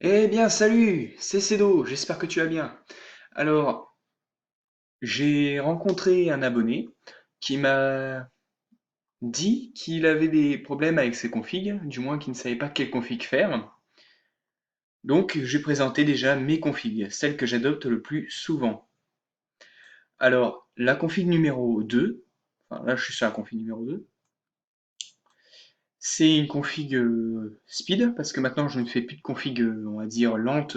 Eh bien, salut, c'est Cedo, j'espère que tu vas bien. Alors, j'ai rencontré un abonné qui m'a dit qu'il avait des problèmes avec ses configs, du moins qu'il ne savait pas quelle config faire. Donc, j'ai présenté déjà mes configs, celles que j'adopte le plus souvent. Alors, la config numéro 2, enfin là je suis sur la config numéro 2, c'est une config speed, parce que maintenant je ne fais plus de config, on va dire, lente,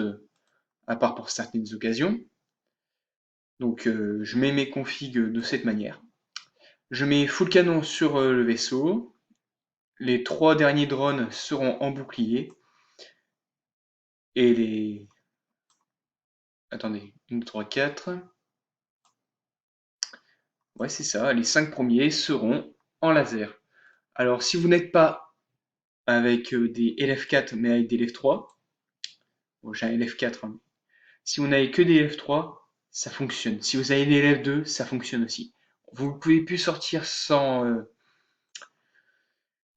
à part pour certaines occasions. Donc je mets mes configs de cette manière. Je mets full canon sur le vaisseau. Les trois derniers drones seront en bouclier. Et les... Attendez, 1, 2, 3, 4. Ouais, c'est ça. Les 5 premiers seront en laser. Alors, si vous n'êtes pas avec des LF4, mais avec des LF3, bon, j'ai un LF4, hein. Si vous n'avez que des LF3, ça fonctionne. Si vous avez des LF2, ça fonctionne aussi. Vous ne pouvez plus sortir sans,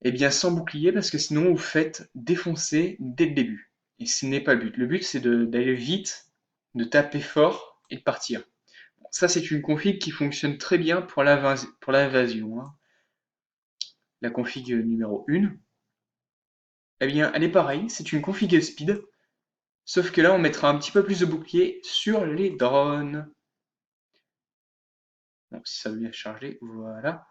eh bien, sans bouclier, parce que sinon vous faites défoncer dès le début. Et ce n'est pas le but. Le but, c'est d'aller vite, de taper fort et de partir. Bon, ça, c'est une config qui fonctionne très bien pour l'invasion, hein. La config numéro 1, eh bien, elle est pareille, c'est une config speed, sauf que là, on mettra un petit peu plus de bouclier sur les drones. Bon, si ça veut bien charger, voilà.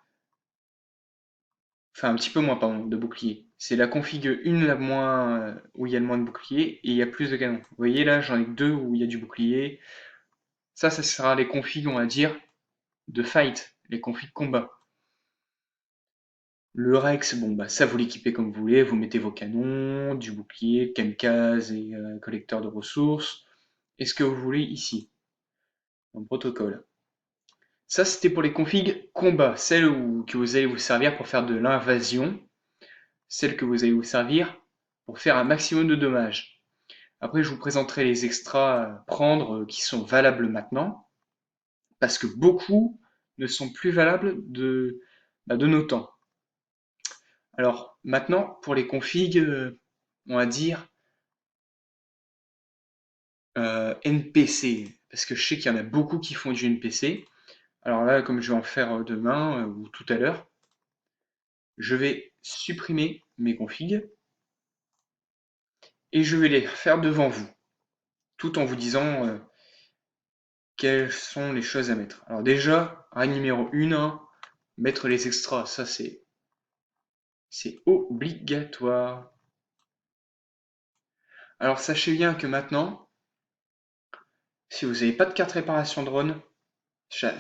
Enfin, un petit peu moins, pardon, de bouclier. C'est la config 1 la moins, où il y a le moins de bouclier et il y a plus de canons. Vous voyez là, j'en ai que deux où il y a du bouclier. Ça sera les configs, on va dire, de fight, les configs combat. Le Rex, bon bah ça vous l'équipez comme vous voulez, vous mettez vos canons, du bouclier, kamikaze et collecteur de ressources, et ce que vous voulez ici, en protocole. Ça c'était pour les configs combat, que vous allez vous servir pour faire de l'invasion, celles que vous allez vous servir pour faire un maximum de dommages. Après, je vous présenterai les extras à prendre qui sont valables maintenant, parce que beaucoup ne sont plus valables de nos temps. Alors, maintenant, pour les configs, on va dire NPC, parce que je sais qu'il y en a beaucoup qui font du NPC. Alors là, comme je vais en faire demain ou tout à l'heure, je vais supprimer mes configs et je vais les faire devant vous, tout en vous disant quelles sont les choses à mettre. Alors déjà, règle numéro 1, hein, mettre les extras, ça c'est obligatoire. Alors sachez bien que maintenant, si vous n'avez pas de carte réparation drone, ça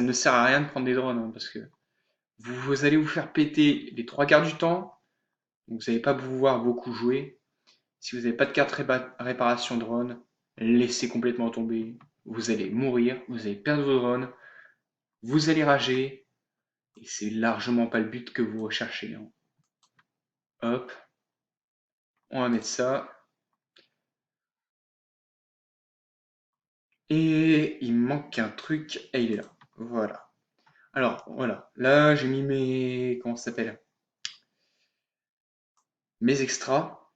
ne sert à rien de prendre des drones, hein, parce que vous allez vous faire péter les trois quarts du temps, donc vous n'allez pas pouvoir beaucoup jouer. Si vous n'avez pas de carte réparation drone, laissez complètement tomber. Vous allez mourir, vous allez perdre vos drones, vous allez rager, et c'est largement pas le but que vous recherchez, hein. Hop, on va mettre ça. Et il me manque un truc, et il est là. Voilà. Alors, voilà. Là, j'ai mis mes... Comment ça s'appelle? Mes extras.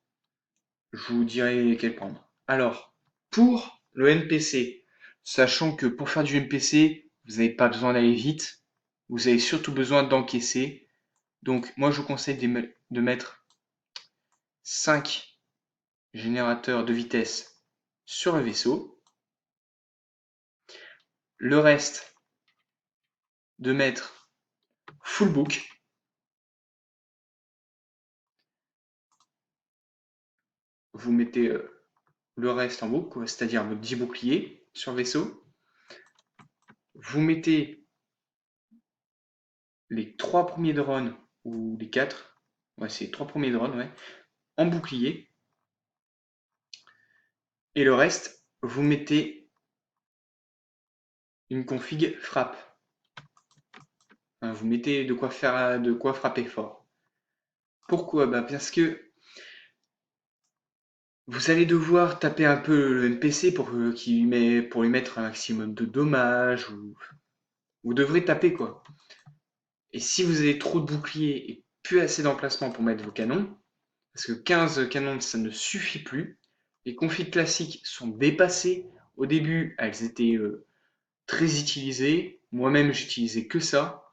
Je vous dirai lesquels prendre. Alors, pour le NPC, sachant que pour faire du NPC, vous n'avez pas besoin d'aller vite, vous avez surtout besoin d'encaisser. Donc, moi, je vous conseille de mettre 5 générateurs de vitesse sur le vaisseau. Le reste, de mettre full book. Vous mettez le reste en boucle, c'est-à-dire vos 10 boucliers sur le vaisseau. Vous mettez les 3 premiers drones, ou les 4, ouais, c'est les 3 premiers drones, ouais, en bouclier. Et le reste, vous mettez une config frappe. Hein, vous mettez de quoi frapper fort. Pourquoi? Bah parce que vous allez devoir taper un peu le NPC pour lui mettre un maximum de dommages. Vous devrez taper quoi. Et si vous avez trop de boucliers et plus assez d'emplacement pour mettre vos canons, parce que 15 canons ça ne suffit plus, Les configs classiques sont dépassées. Au début, elles étaient très utilisées. Moi-même, j'utilisais que ça,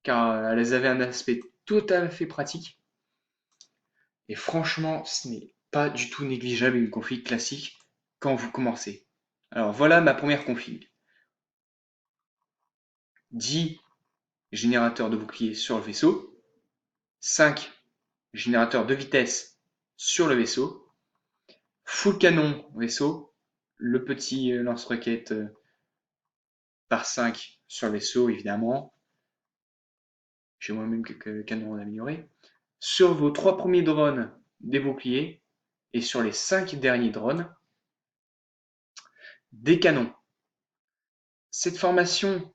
car elles avaient un aspect tout à fait pratique. Et franchement, ce n'est pas du tout négligeable une config classique quand vous commencez. Alors voilà ma première config. 10 générateurs de bouclier sur le vaisseau, 5 générateurs de vitesse sur le vaisseau, full canon vaisseau, le petit lance-roquette par 5 sur le vaisseau évidemment, j'ai moi-même quelques canons à améliorer. Sur vos 3 premiers drones, des boucliers, et sur les 5 derniers drones, des canons. Cette formation,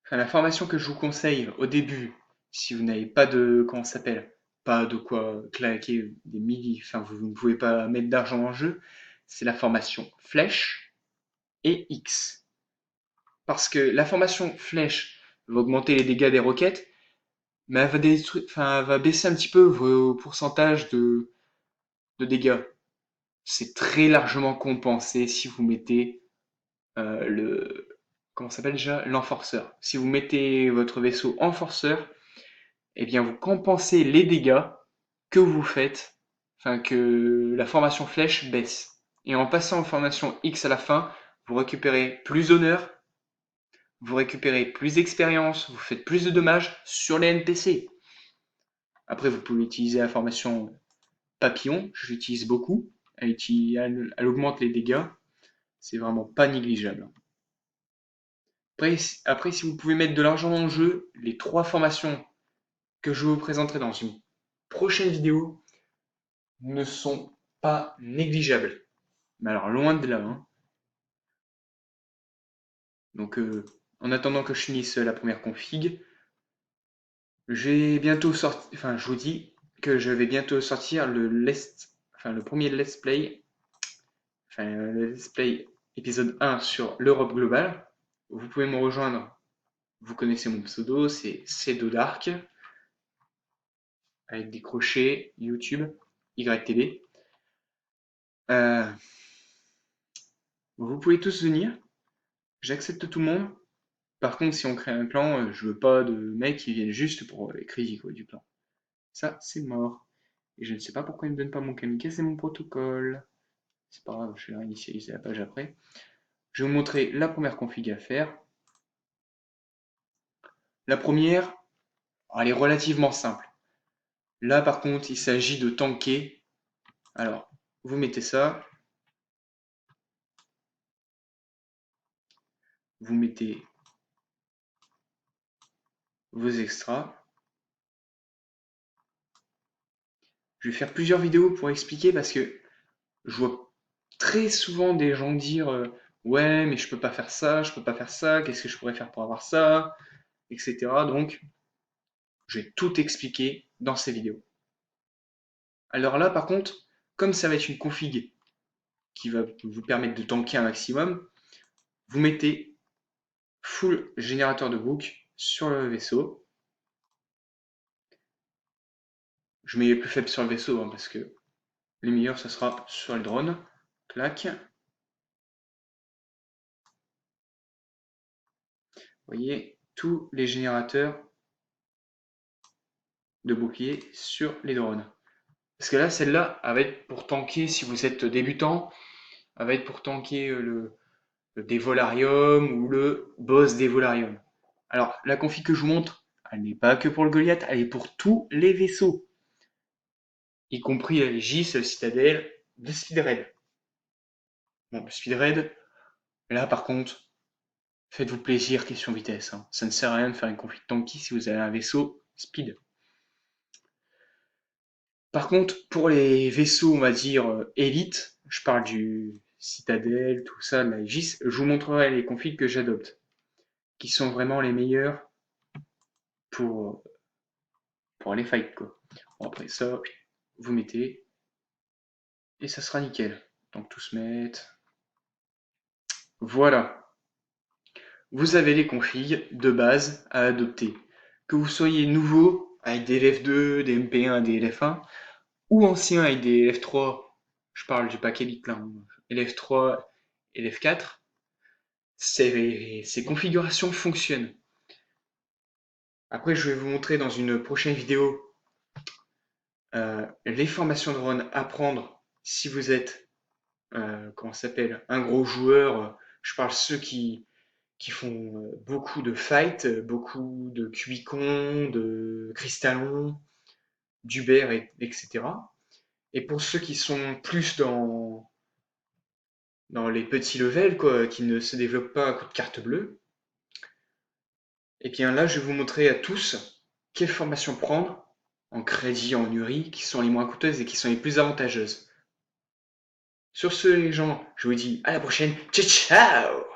enfin la formation que je vous conseille au début, si vous n'avez pas de, comment ça s'appelle, pas de quoi claquer des milliers, enfin vous ne pouvez pas mettre d'argent en jeu, c'est la formation flèche et X. Parce que la formation flèche va augmenter les dégâts des roquettes, mais elle va, enfin, elle va baisser un petit peu vos pourcentages de dégâts. C'est très largement compensé si vous mettez le, comment ça s'appelle déjà, l'enforceur. Si vous mettez votre vaisseau en forceur, eh bien vous compensez les dégâts que vous faites, enfin que la formation flèche baisse. Et en passant en formation X à la fin, vous récupérez plus d'honneur, vous récupérez plus d'expérience, vous faites plus de dommages sur les NPC. Après, vous pouvez utiliser la formation papillon, je l'utilise beaucoup, elle augmente les dégâts, c'est vraiment pas négligeable. Après, si vous pouvez mettre de l'argent en jeu, les 3 formations que je vous présenterai dans une prochaine vidéo ne sont pas négligeables. Mais alors, loin de là. Hein. Donc, en attendant que je finisse la première config, j'ai bientôt sorti, enfin, je vous dis que je vais bientôt sortir le premier let's play, enfin, le let's play épisode 1 sur l'Europe globale. Vous pouvez me rejoindre, vous connaissez mon pseudo, c'est Cedodark, avec des crochets, YouTube, YTB. Euh, vous pouvez tous venir, j'accepte tout le monde. Par contre, si on crée un clan, je veux pas de mecs qui viennent juste pour les crédits quoi, du clan. Ça, c'est mort. Et je ne sais pas pourquoi il ne me donne pas mon kamikaze et mon protocole. C'est pas grave, je vais réinitialiser la page après. Je vais vous montrer la première config à faire. La première, elle est relativement simple. Là, par contre, il s'agit de tanker. Alors, vous mettez ça. Vous mettez vos extras. Je vais faire plusieurs vidéos pour expliquer parce que je vois très souvent des gens dire ouais, mais je peux pas faire ça, je peux pas faire ça, qu'est-ce que je pourrais faire pour avoir ça, etc. Donc, je vais tout expliquer dans ces vidéos. Alors là, par contre, comme ça va être une config qui va vous permettre de tanker un maximum, vous mettez full générateur de bouc sur le vaisseau. Je mets les plus faibles sur le vaisseau hein, parce que les meilleurs, ça sera sur le drone. Clac. Vous voyez, tous les générateurs de boucliers sur les drones. Parce que là, celle-là, elle va être pour tanker, si vous êtes débutant, elle va être pour tanker le Dévolarium ou le boss Dévolarium. Alors, la config que je vous montre, elle n'est pas que pour le Goliath, elle est pour tous les vaisseaux, y compris la Légis, le Citadel, le Speed Raid. Bon, le Speed Raid, là par contre, faites-vous plaisir, question vitesse. Hein. Ça ne sert à rien de faire une config tanky si vous avez un vaisseau speed. Par contre, pour les vaisseaux, on va dire, élite, je parle du Citadel, tout ça, de la Aegis, je vous montrerai les configs que j'adopte, qui sont vraiment les meilleurs pour, pour les fights, quoi. Bon, après ça, vous mettez, et ça sera nickel. Donc tout se mettre. Voilà. Vous avez les configs de base à adopter. Que vous soyez nouveau avec des LF2, des MP1, des LF1, ou ancien avec des LF3 Je parle du pack Elite là, hein. Élève 3, élève 4. Ces configurations fonctionnent. Après, je vais vous montrer dans une prochaine vidéo les formations de run à prendre si vous êtes, comment ça s'appelle, un gros joueur. Je parle ceux qui font beaucoup de fight, beaucoup de cubicon, de cristallon, d'Uber, etc. Et pour ceux qui sont plus dans les petits levels, quoi, qui ne se développent pas à coup de carte bleue, et bien là, je vais vous montrer à tous quelle formation prendre en crédit, en URI, qui sont les moins coûteuses et qui sont les plus avantageuses. Sur ce, les gens, je vous dis à la prochaine. Ciao, ciao!